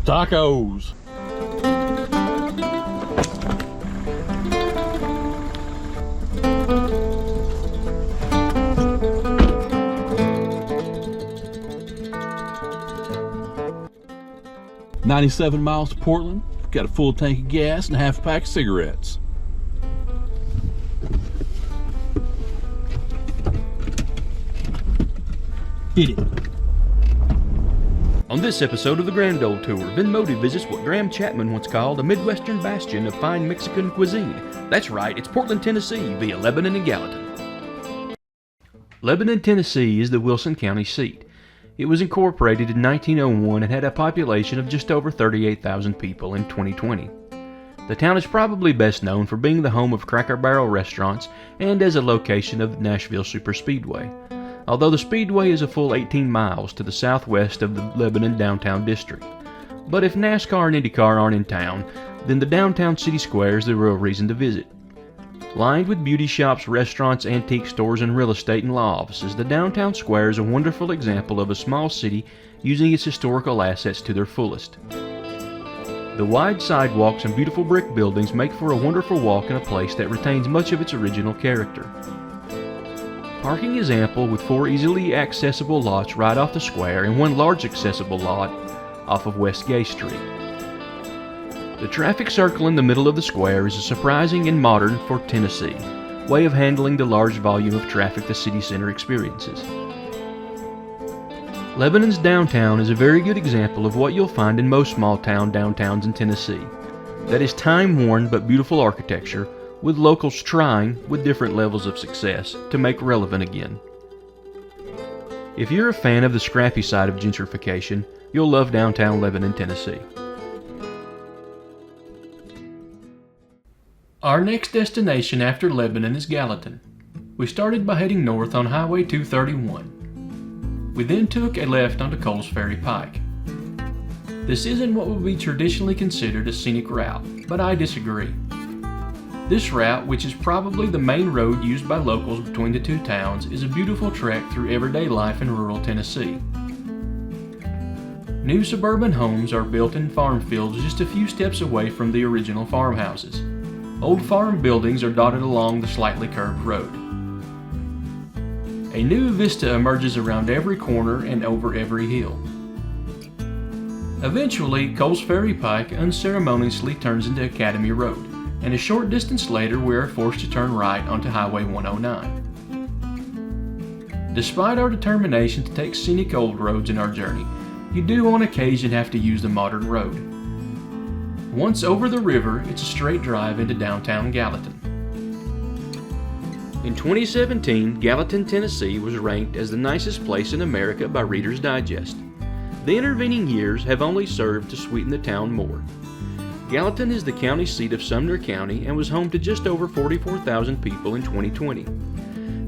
Tacos. "97 miles to Portland. Got a full tank of gas and a half pack of cigarettes." Hit it. On this episode of the Grand Ole Tour, Ben Modi visits what Graham Chapman once called a Midwestern bastion of fine Mexican cuisine. That's right, it's Portland, Tennessee, via Lebanon and Gallatin. Lebanon, Tennessee is the Wilson County seat. It was incorporated in 1901 and had a population of just over 38,000 people in 2020. The town is probably best known for being the home of Cracker Barrel restaurants and as a location of the Nashville Superspeedway. Although the Speedway is a full 18 miles to the southwest of the Lebanon downtown district. But if NASCAR and IndyCar aren't in town, then the downtown city square is the real reason to visit. Lined with beauty shops, restaurants, antique stores, and real estate and law offices, the downtown square is a wonderful example of a small city using its historical assets to their fullest. The wide sidewalks and beautiful brick buildings make for a wonderful walk in a place that retains much of its original character. Parking is ample with 4 easily accessible lots right off the square and 1 large accessible lot off of West Gay Street. The traffic circle in the middle of the square is a surprising and modern, for Tennessee, way of handling the large volume of traffic the city center experiences. Lebanon's downtown is a very good example of what you'll find in most small town downtowns in Tennessee. That is time-worn but beautiful architecture, with locals trying, with different levels of success, to make relevant again. If you're a fan of the scrappy side of gentrification, you'll love downtown Lebanon, Tennessee. Our next destination after Lebanon is Gallatin. We started by heading north on Highway 231. We then took a left onto Coles Ferry Pike. This isn't what would be traditionally considered a scenic route, but I disagree. This route, which is probably the main road used by locals between the two towns, is a beautiful trek through everyday life in rural Tennessee. New suburban homes are built in farm fields just a few steps away from the original farmhouses. Old farm buildings are dotted along the slightly curved road. A new vista emerges around every corner and over every hill. Eventually, Coles Ferry Pike unceremoniously turns into Academy Road, and a short distance later we are forced to turn right onto Highway 109. Despite our determination to take scenic old roads in our journey, you do on occasion have to use the modern road. Once over the river, it's a straight drive into downtown Gallatin. In 2017, Gallatin, Tennessee was ranked as the nicest place in America by Reader's Digest. The intervening years have only served to sweeten the town more. Gallatin is the county seat of Sumner County and was home to just over 44,000 people in 2020.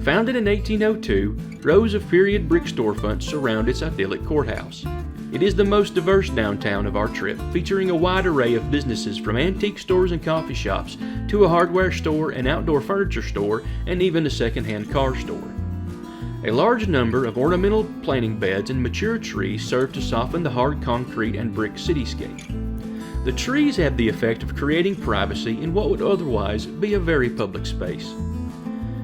Founded in 1802, rows of period brick storefronts surround its idyllic courthouse. It is the most diverse downtown of our trip, featuring a wide array of businesses from antique stores and coffee shops to a hardware store, an outdoor furniture store, and even a second-hand car store. A large number of ornamental planting beds and mature trees serve to soften the hard concrete and brick cityscape. The trees have the effect of creating privacy in what would otherwise be a very public space.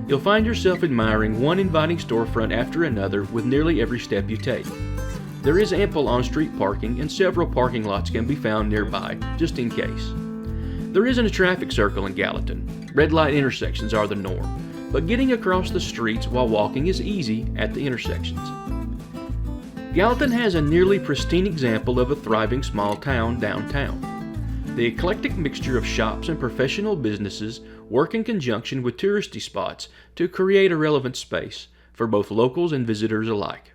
You'll find yourself admiring one inviting storefront after another with nearly every step you take. There is ample on-street parking and several parking lots can be found nearby, just in case. There isn't a traffic circle in Gallatin. Red light intersections are the norm, but getting across the streets while walking is easy at the intersections. Gallatin has a nearly pristine example of a thriving small town downtown. The eclectic mixture of shops and professional businesses work in conjunction with touristy spots to create a relevant space for both locals and visitors alike.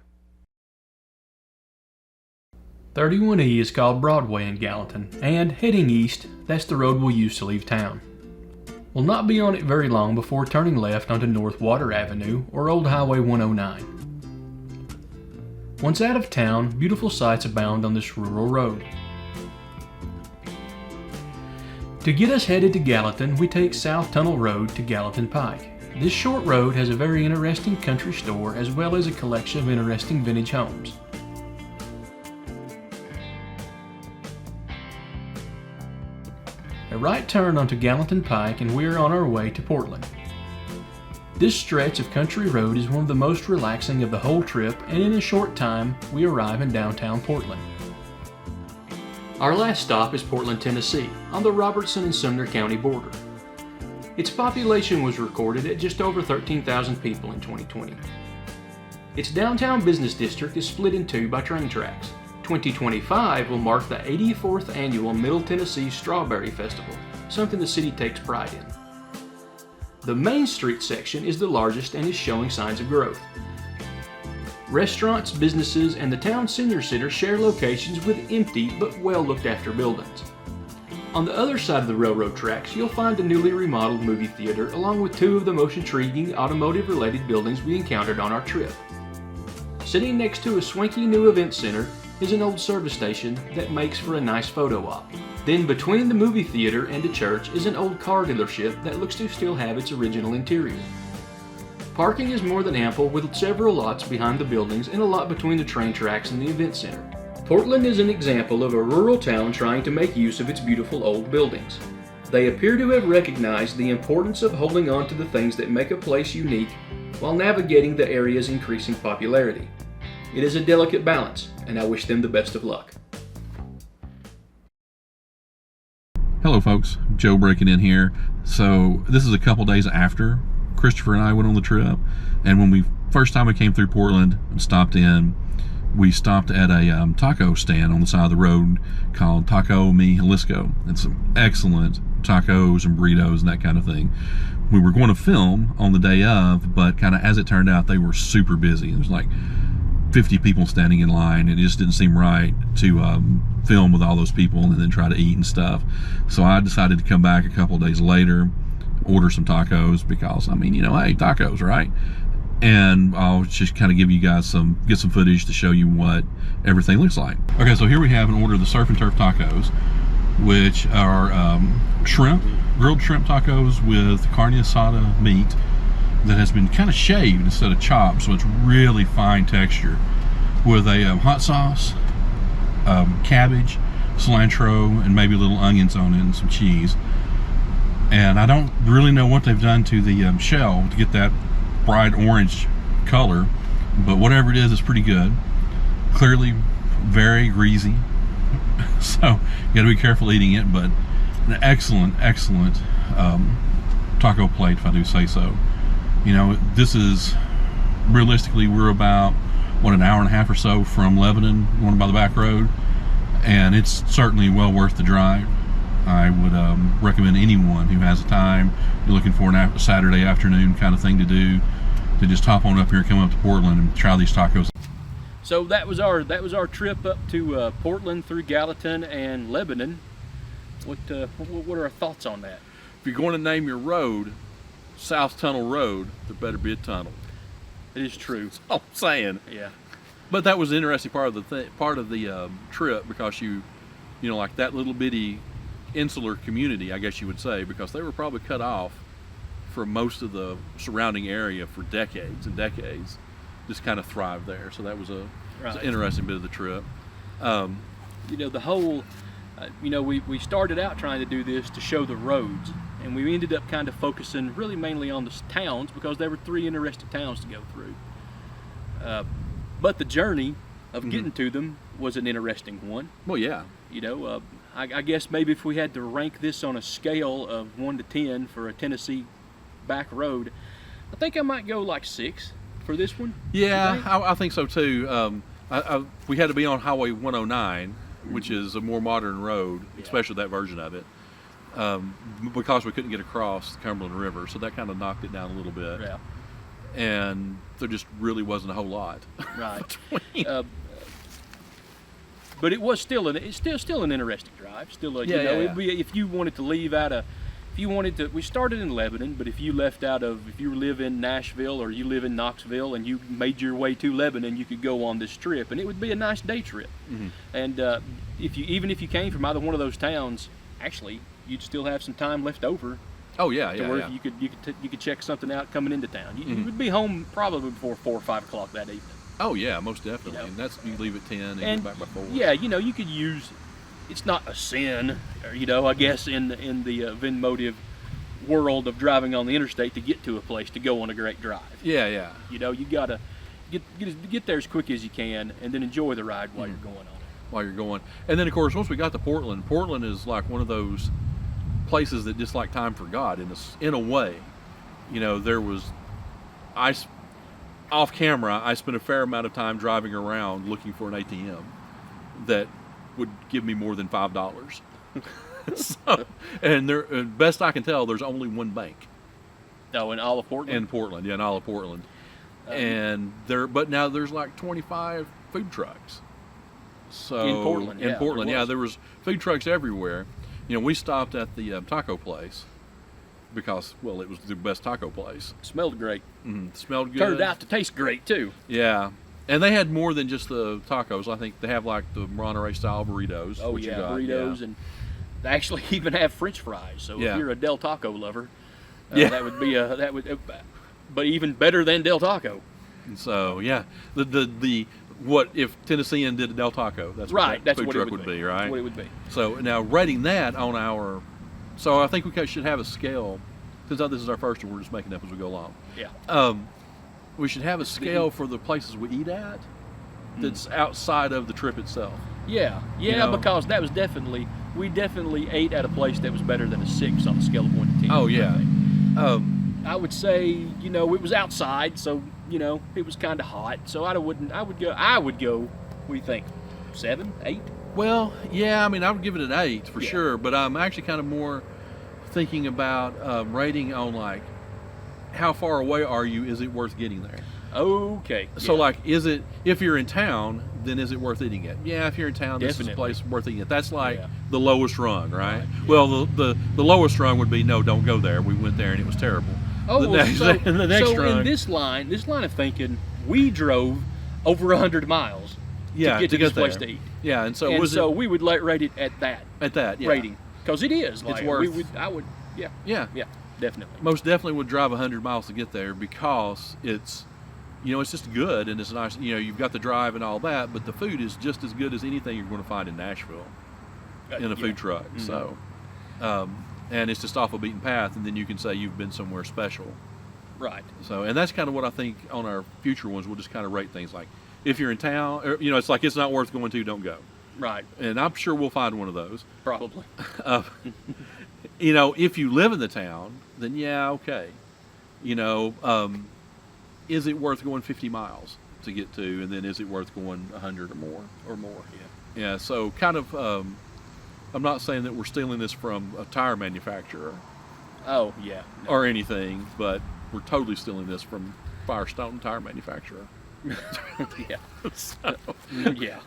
31E is called Broadway in Gallatin, and heading east, that's the road we'll use to leave town. We'll not be on it very long before turning left onto North Water Avenue or Old Highway 109. Once out of town, beautiful sights abound on this rural road. To get us headed to Gallatin, we take South Tunnel Road to Gallatin Pike. This short road has a very interesting country store as well as a collection of interesting vintage homes. A right turn onto Gallatin Pike and we're on our way to Portland. This stretch of country road is one of the most relaxing of the whole trip, and in a short time we arrive in downtown Portland. Our last stop is Portland, Tennessee, on the Robertson and Sumner County border. Its population was recorded at just over 13,000 people in 2020. Its downtown business district is split in two by train tracks. 2025 will mark the 84th annual Middle Tennessee Strawberry Festival, something the city takes pride in. The Main Street section is the largest and is showing signs of growth. Restaurants, businesses, and the town senior center share locations with empty but well looked after buildings. On the other side of the railroad tracks, you'll find a newly remodeled movie theater along with two of the most intriguing automotive-related buildings we encountered on our trip. Sitting next to a swanky new event center is an old service station that makes for a nice photo op. Then between the movie theater and the church is an old car dealership that looks to still have its original interior. Parking is more than ample with several lots behind the buildings and a lot between the train tracks and the event center. Portland is an example of a rural town trying to make use of its beautiful old buildings. They appear to have recognized the importance of holding on to the things that make a place unique while navigating the area's increasing popularity. It is a delicate balance, and I wish them the best of luck. Hello folks, Joe breaking in here. So this is a couple days after Christopher and I went on the trip, and when we first time we came through Portland and stopped in, we stopped at a taco stand on the side of the road called Mi Jalisco. It's some excellent tacos and burritos and that kind of thing. We were going to film on the day of, but kind of as it turned out, they were super busy. There's like 50 people standing in line. It just didn't seem right to film with all those people and then try to eat and stuff. So I decided to come back a couple of days later, order some tacos because, I mean, you know, hey, tacos, right? And I'll just kind of give you guys get some footage to show you what everything looks like. Okay, so here we have an order of the surf and turf tacos, which are grilled shrimp tacos with carne asada meat that has been kind of shaved instead of chopped, so it's really fine texture, with a hot sauce, cabbage, cilantro, and maybe little onions on it and some cheese. And I don't really know what they've done to the shell to get that bright orange color, but whatever it is, it's pretty good. Clearly very greasy, so you gotta be careful eating it, but an excellent taco plate, if I do say so. You know, this is realistically, we're about an hour and a half or so from Lebanon, going by the back road, and it's certainly well worth the drive. I would recommend anyone who has the time, you're looking for a Saturday afternoon kind of thing to do, to just hop on up here, come up to Portland and try these tacos. So that was our trip up to Portland through Gallatin and Lebanon. What are our thoughts on that? If you're going to name your road South Tunnel Road, there better be a tunnel. It is true. That's all I'm saying. Yeah. But that was an interesting part of the trip, because you know, like that little bitty insular community, I guess you would say, because they were probably cut off from most of the surrounding area for decades and decades, just kind of thrived there. So that was an interesting bit of the trip. You know, the whole, you know, we started out trying to do this to show the roads, and we ended up kind of focusing really mainly on the towns because there were 3 interesting towns to go through. But the journey of getting to them was an interesting one. Well, yeah. You know, I guess maybe if we had to rank this on a scale of 1 to 10 for a Tennessee back road, I think I might go like 6 for this one. Yeah, I think so too. We had to be on Highway 109, which is a more modern road, especially that version of it, because we couldn't get across the Cumberland River, so that kind of knocked it down a little bit. Yeah. And there just really wasn't a whole lot. Right. But it was still an interesting drive. Still, you know, if you wanted to leave out of if you wanted to, we started in Lebanon, but if you live in Nashville or you live in Knoxville and you made your way to Lebanon, you could go on this trip, and it would be a nice day trip. Mm-hmm. And even if you came from either one of those towns, actually, you'd still have some time left over. Oh yeah, to yeah, where yeah. You could check something out coming into town. You Mm-hmm. would be home probably before 4 or 5 o'clock that evening. Oh yeah, most definitely. You know. And that's, you leave at 10 and And get back by 4. yeah, you could use. It's not a sin, I guess in the Venmotive world of driving on the interstate to get to a place to go on a great drive. Yeah, yeah. You gotta get there as quick as you can, and then enjoy the ride while you're going on it. While you're going, and then of course once we got to Portland, Portland is like one of those places that just like time forgot in a way. There was off camera, I spent a fair amount of time driving around looking for an ATM that would give me more than $5. So, and there, best I can tell, there's only one bank Oh, in all of Portland. in Portland. Yeah, in all of Portland. But now there's like 25 food trucks. So In Portland, yeah, there was. there was food trucks everywhere. We stopped at the taco place because, well, it was the best taco place. Smelled great. Smelled good. Turned out to taste great too. Yeah. And they had more than just the tacos. I think they have like the Monterey style burritos. Oh which you yeah, got. burritos, Yeah. and they actually even have French fries. So Yeah. if you're a Del Taco lover, Yeah. that would be but even better than Del Taco. And so yeah, the what if Tennessean did a Del Taco? That's what Right, that that's food what truck it would be. right? That's what it would be. So now rating that on our, so I think we should have a scale. Since this is our first one, we're just making up as we go along. Yeah. We should have a scale for the places we eat at that's outside of the trip itself. Yeah, because that was we definitely ate at a place that was better than a 6 on a scale of 1 to 10. Oh yeah. I would say, it was outside, so it was kind of hot. So I would go. What do you think? 7, 8? Well, yeah. I mean, I would give it an 8 for Yeah. sure. But I'm actually kind of more thinking about rating on like how far away are you? Is it worth getting there? Okay. So yeah. like, if you're in town, then is it worth eating it? Yeah, if you're in town, this is a Definitely. place worth eating it. That's like Yeah. the lowest rung, right? Right, yeah. Well, the lowest rung would be no, don't go there. We went there and it was terrible. Oh, the well, next, so, the next so rung, in this line of thinking, we drove over 100 miles yeah, to get to this place there. to eat. Yeah, and so And was so we would rate it at that yeah. rating, because it is. Like, worth- yeah, Yeah, definitely. most definitely would drive 100 miles to get there because it's just good and it's nice. You've got the drive and all that, but the food is just as good as anything you're going to find in Nashville in a food truck. Mm-hmm. So, and it's just off a beaten path, and then you can say you've been somewhere special. Right. So, and that's kind of what I think on our future ones. We'll just kind of rate things like, if you're in town, or, it's like it's not worth going to, don't go. Right. And I'm sure we'll find one of those. Probably. If you live in the town, then yeah, okay. Is it worth going 50 miles to get to, and then is it worth going 100 or more? Yeah. Yeah. So kind of, I'm not saying that we're stealing this from a tire manufacturer Oh yeah. No. or anything, but we're totally stealing this from Firestone tire manufacturer. Yeah. So, Yeah.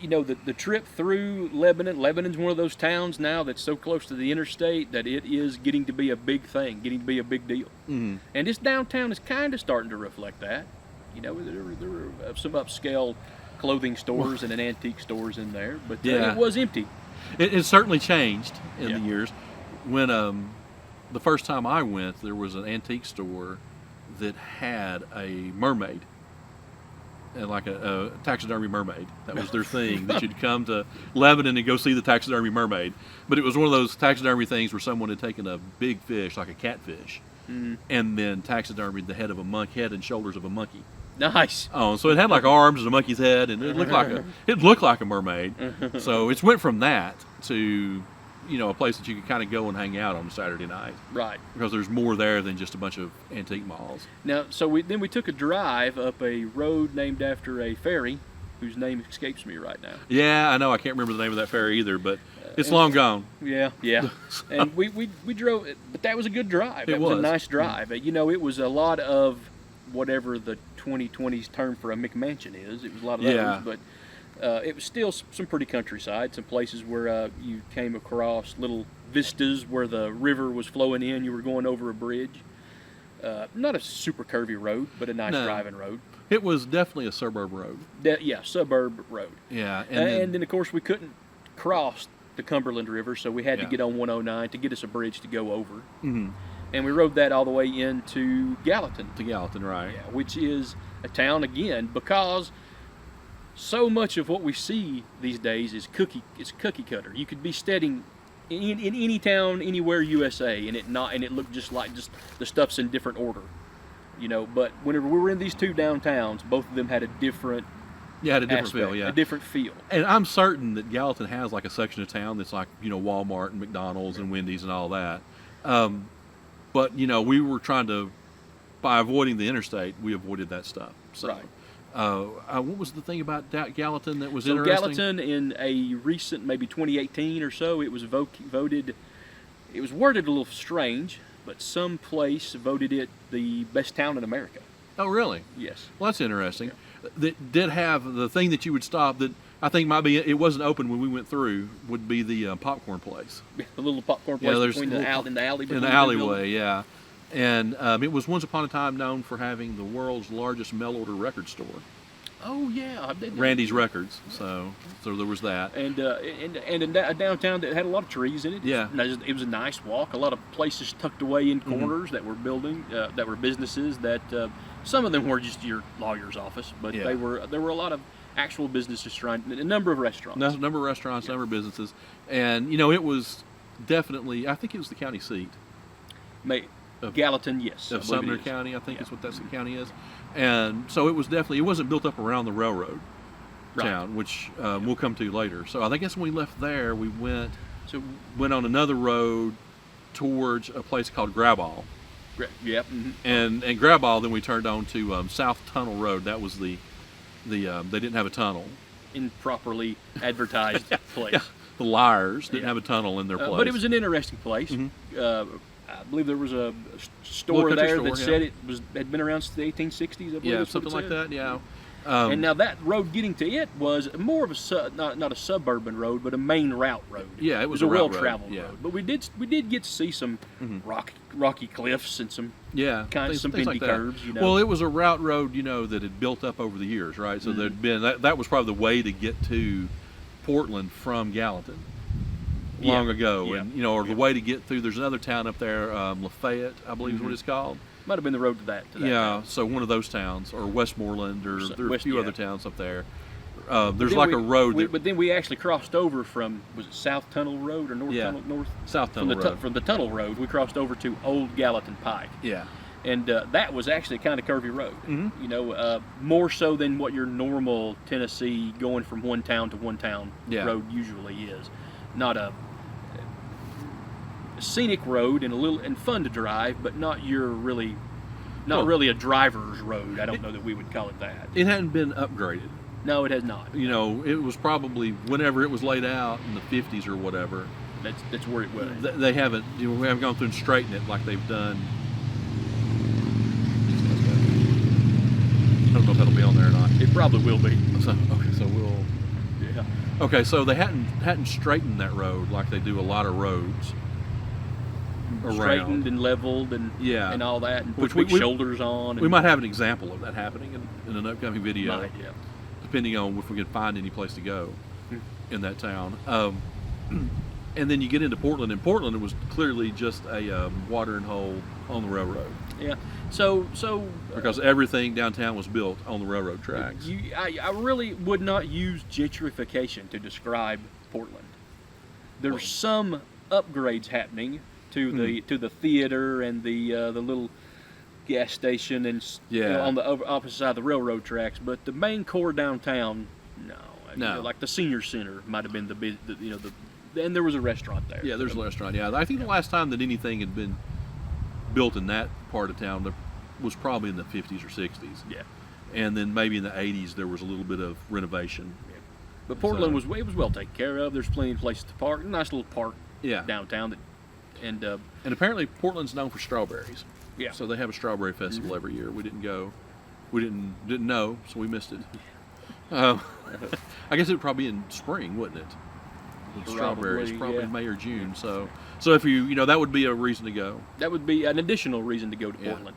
The trip through Lebanon's one of those towns now that's so close to the interstate that it is getting to be a big thing, getting to be a big deal. mhm. And this downtown is kind of starting to reflect that. There were some upscale clothing stores and an antique stores in there, but Yeah. it was empty. It certainly changed in Yeah. the years. When the first time I went, there was an antique store that had a mermaid, and like a taxidermy mermaid. That was their thing, that you'd come to Lebanon and go see the taxidermy mermaid. But it was one of those taxidermy things where someone had taken a big fish, like a catfish, Mm-hmm. and then taxidermied the head and shoulders of a monkey. Nice. Oh, so it had like arms and a monkey's head, and it looked like a mermaid. So it's went from that to, a place that you could kind of go and hang out on a Saturday night, Right. because there's more there than just a bunch of antique malls. Now, so we took a drive up a road named after a ferry, whose name escapes me right now. Yeah, I know. I can't remember the name of that ferry either, but it's and- long gone. Yeah, yeah. And we drove, but that was a good drive. It It was a was. nice drive. It was a lot of whatever the 2020's term for a McMansion is. It was a lot of Yeah. those, It was still some pretty countryside, some places where you came across little vistas where the river was flowing in. You were going over a bridge. Not a super curvy road, but a nice driving road. It was definitely a suburb road. Yeah, suburb road. Yeah, and then of course we couldn't cross the Cumberland River, so we had to get on 109 to get us a bridge to go over. Mm-hmm. And we rode that all the way into Gallatin. To Gallatin, right? Yeah, which is a town again, because so much of what we see these days is cookie cutter. You could be studying in any town anywhere USA, and it looked just like just the stuff's in different order, you know. But whenever we were in these two downtowns, both of them had a different feel. Yeah, a different feel. And I'm certain that Gallatin has like a section of town that's like, you know, Walmart and McDonald's and Wendy's and all that. But you know, we were trying to, by avoiding the interstate, we avoided that stuff. So. Right. What was the thing about Gallatin that was so interesting? Gallatin, in a recent, maybe 2018 or so, it was voted. It was worded a little strange, but some place voted it the best town in America. Oh, really? Yes. Well, that's interesting. Yeah. That did have the thing that you would stop that I think might be, it wasn't open when we went through, would be the popcorn place. The little popcorn place between in the alleyway, yeah. And it was once upon a time known for having the world's largest mail order record store. Oh yeah, Randy's Records. So there was that. And a downtown that had a lot of trees in it. Yeah. It was a nice walk. A lot of places tucked away in corners that were that were businesses that some of them were just your lawyer's office, but there were a lot of actual businesses a number of restaurants. Number of restaurants, number of businesses, and you know, it was definitely, I think it was the county seat. Gallatin, yes. Of Sumner County, I think is what that county is. And so it was definitely, it wasn't built up around the railroad town, which we'll come to later. So I guess when we left there, we went on another road towards a place called Graball. Yep. Mm-hmm. And Graball, then we turned on to South Tunnel Road. That was they didn't have a tunnel. Improperly advertised place. Yeah. The liars didn't have a tunnel in their place. But it was an interesting place. Mm-hmm. I believe there was a store there that said it had been around since the 1860s. I believe. Yeah, something like that. Yeah. And now that road getting to it was more of a not a suburban road, but a main route road. Yeah, it was a well-traveled road. But we did get to see some rocky cliffs and some some bendy like curves. You know. Well, it was a road, you know, that had built up over the years, right? So there'd been that was probably the way to get to Portland from Gallatin. Long ago, and you know, or the way to get through. There's another town up there, Lafayette, I believe is what it's called. Might have been the road to that. Town. So one of those towns, or Westmoreland, or there are a few other towns up there. There's like a road. But then we actually crossed over from, was it South Tunnel Road or South Tunnel Road. From the Tunnel Road, we crossed over to Old Gallatin Pike. Yeah. And that was actually a kind of curvy road. Mm-hmm. You know, more so than what your normal Tennessee going from one town to one town road usually is. Not a scenic road and fun to drive, but not really a driver's road. I don't know that we would call it that. It hadn't been upgraded. No, it has not. You know, it was probably whenever it was laid out in the 50s or whatever. That's where it was. They haven't. You know, we haven't gone through and straightened it like they've done. I don't know if that'll be on there or not. It probably will be. So we'll. Yeah. Okay, so they hadn't straightened that road like they do a lot of roads. Straightened and leveled and all that, and put shoulders on. We might have an example of that happening in an upcoming video. Might, yeah. Depending on if we can find any place to go in that town. And then you get into Portland. In Portland, it was clearly just a watering hole on the railroad. Yeah. So because everything downtown was built on the railroad tracks. I really would not use gentrification to describe Portland. There's some upgrades happening to the theater and the little gas station and on the opposite side of the railroad tracks, but the main core downtown, no. You know, like the senior center might have been and there was a restaurant there. Yeah, there's a restaurant. Yeah, I think the last time that anything had been built in that part of town was probably in the 50s or 60s. Yeah, and then maybe in the 80s there was a little bit of renovation. Yeah. But Portland was well taken care of. There's plenty of places to park. Nice little park downtown and apparently Portland's known for strawberries. Yeah. So they have a strawberry festival every year. We didn't go. We didn't know, so we missed it. I guess it would probably be in spring, wouldn't it? With strawberries, probably yeah. May or June. So if you know, that would be a reason to go. That would be an additional reason to go to Portland.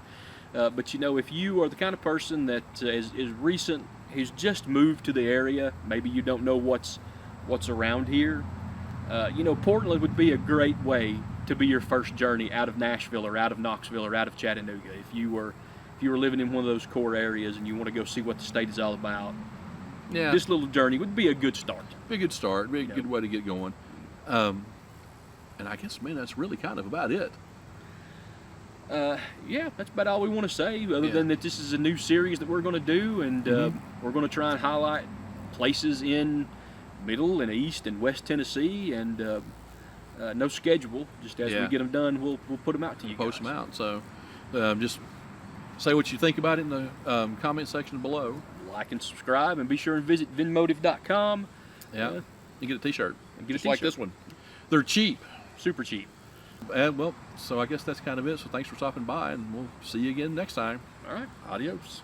But you know, if you are the kind of person that is recent, who's just moved to the area, maybe you don't know what's around here, you know, Portland would be a great way to be your first journey out of Nashville or out of Knoxville or out of Chattanooga. If you were living in one of those core areas and you want to go see what the state is all about, this little journey would be a good start. Be a good start. Be a good way to get going. And I guess, man, that's really kind of about it. Yeah, that's about all we want to say, other than that this is a new series that we're going to do, and we're going to try and highlight places in Middle and East and West Tennessee, and no schedule. Just as we get them done, we'll put them out to you guys. Post them out. So just say what you think about it in the comment section below. Like and subscribe, and be sure and visit vinmotive.com. Yeah, you get a t-shirt. Just like this one. They're cheap. Super cheap. Well, so I guess that's kind of it. So thanks for stopping by, and we'll see you again next time. All right. Adios.